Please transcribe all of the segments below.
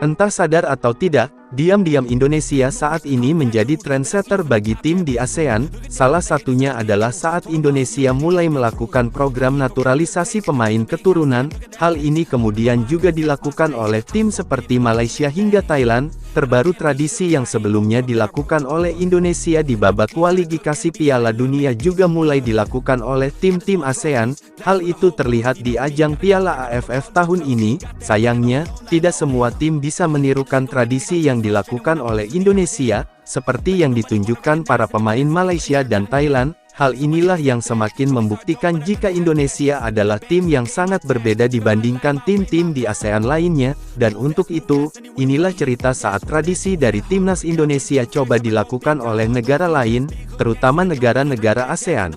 Entah sadar atau tidak, diam-diam Indonesia saat ini menjadi trendsetter bagi tim di ASEAN, salah satunya adalah saat Indonesia mulai melakukan program naturalisasi pemain keturunan, hal ini kemudian juga dilakukan oleh tim seperti Malaysia hingga Thailand, terbaru tradisi yang sebelumnya dilakukan oleh Indonesia di babak kualifikasi Piala Dunia juga mulai dilakukan oleh tim-tim ASEAN, hal itu terlihat di ajang Piala AFF tahun ini, sayangnya, tidak semua tim bisa menirukan tradisi yang dilakukan oleh Indonesia, seperti yang ditunjukkan para pemain Malaysia dan Thailand. Hal inilah yang semakin membuktikan jika Indonesia adalah tim yang sangat berbeda dibandingkan tim-tim di ASEAN lainnya, dan untuk itu, inilah cerita saat tradisi dari timnas Indonesia coba dilakukan oleh negara lain, terutama negara-negara ASEAN.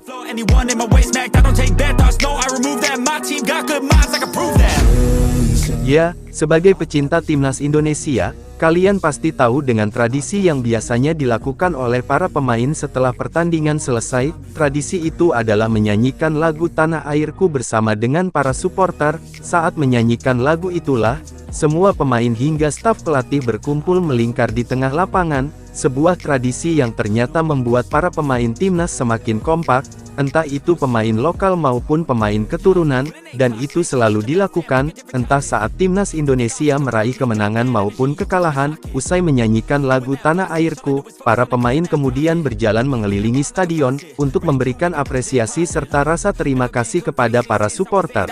Ya, sebagai pecinta timnas Indonesia, kalian pasti tahu dengan tradisi yang biasanya dilakukan oleh para pemain setelah pertandingan selesai. Tradisi itu adalah menyanyikan lagu Tanah Airku bersama dengan para supporter. Saat menyanyikan lagu itulah, semua pemain hingga staf pelatih berkumpul melingkar di tengah lapangan, sebuah tradisi yang ternyata membuat para pemain timnas semakin kompak, entah itu pemain lokal maupun pemain keturunan, dan itu selalu dilakukan, entah saat timnas Indonesia meraih kemenangan maupun kekalahan. Usai menyanyikan lagu Tanah Airku, para pemain kemudian berjalan mengelilingi stadion, untuk memberikan apresiasi serta rasa terima kasih kepada para supporter.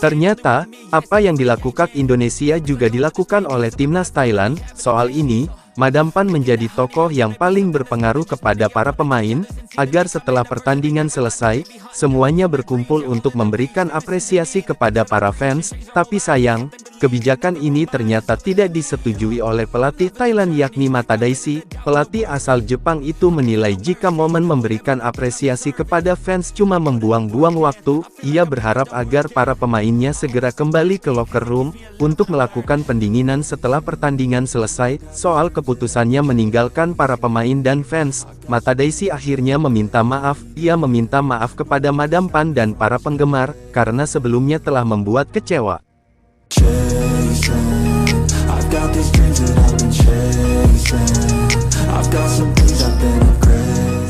Ternyata, apa yang dilakukan Indonesia juga dilakukan oleh timnas Thailand. Soal ini, Madam Pan menjadi tokoh yang paling berpengaruh kepada para pemain, agar setelah pertandingan selesai, semuanya berkumpul untuk memberikan apresiasi kepada para fans. Tapi sayang, kebijakan ini ternyata tidak disetujui oleh pelatih Thailand yakni Matadaisi. Pelatih asal Jepang itu menilai jika momen memberikan apresiasi kepada fans cuma membuang-buang waktu. Ia berharap agar para pemainnya segera kembali ke locker room, untuk melakukan pendinginan setelah pertandingan selesai. Soal keputusannya meninggalkan para pemain dan fans, Matadaisi akhirnya meminta maaf. Ia meminta maaf kepada Madam Pan dan para penggemar, karena sebelumnya telah membuat kecewa.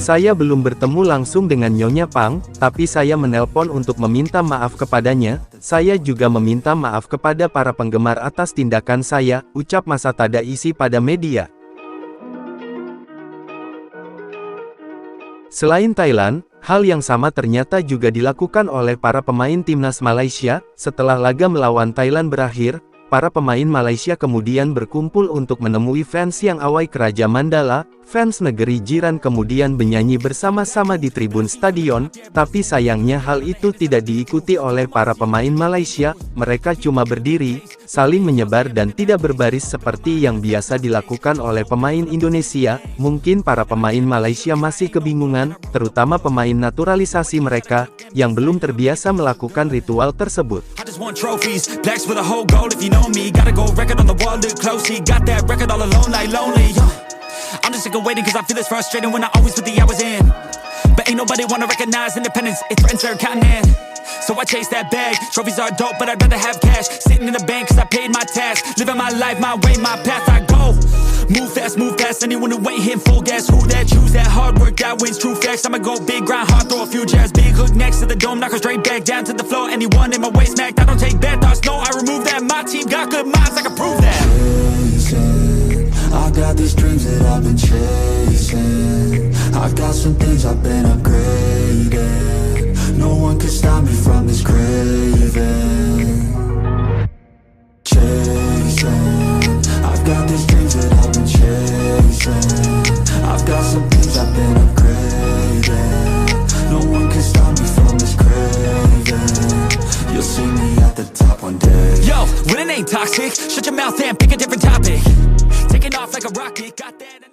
Saya belum bertemu langsung dengan Nyonya Pang, tapi saya menelpon untuk meminta maaf kepadanya. Saya juga meminta maaf kepada para penggemar atas tindakan saya, ucap Matadaisi pada media. Selain Thailand, hal yang sama ternyata juga dilakukan oleh para pemain timnas Malaysia. Setelah laga melawan Thailand berakhir, para pemain Malaysia kemudian berkumpul untuk menemui fans yang awai ke Raja Mandala. Fans negeri jiran kemudian bernyanyi bersama-sama di tribun stadion, tapi sayangnya hal itu tidak diikuti oleh para pemain Malaysia. Mereka cuma berdiri, saling menyebar dan tidak berbaris seperti yang biasa dilakukan oleh pemain Indonesia. Mungkin para pemain Malaysia masih kebingungan, terutama pemain naturalisasi mereka, yang belum terbiasa melakukan ritual tersebut. I'm just sick of waiting cause I feel it's frustrating when I always put the hours in. But ain't nobody wanna recognize independence, it threatens our continent. So I chase that bag, trophies are dope but I'd rather have cash. Sitting in the bank cause I paid my tax. Living my life, my way, my path, I go. Move fast, anyone who ain't hitting full gas. Who that, choose that, hard work, that wins, true facts. I'ma go big, grind hard, throw a few jabs. Big hook next to the dome, knock her straight back down to the floor. Anyone in my way smacked, I don't take bad thoughts, no, I remove that. My team got good minds, I can prove that. I got these dreams that I've been chasing. I got some things I've been upgrading. No one can stop me from this craving. Chasing. I've got these dreams that I've been chasing. I've got some things I've been upgrading. No one can stop me from this craving. You'll see me at the top one day. Yo, when it ain't toxic, shut your mouth and pick a different topic. Taking off like a rocket, got that.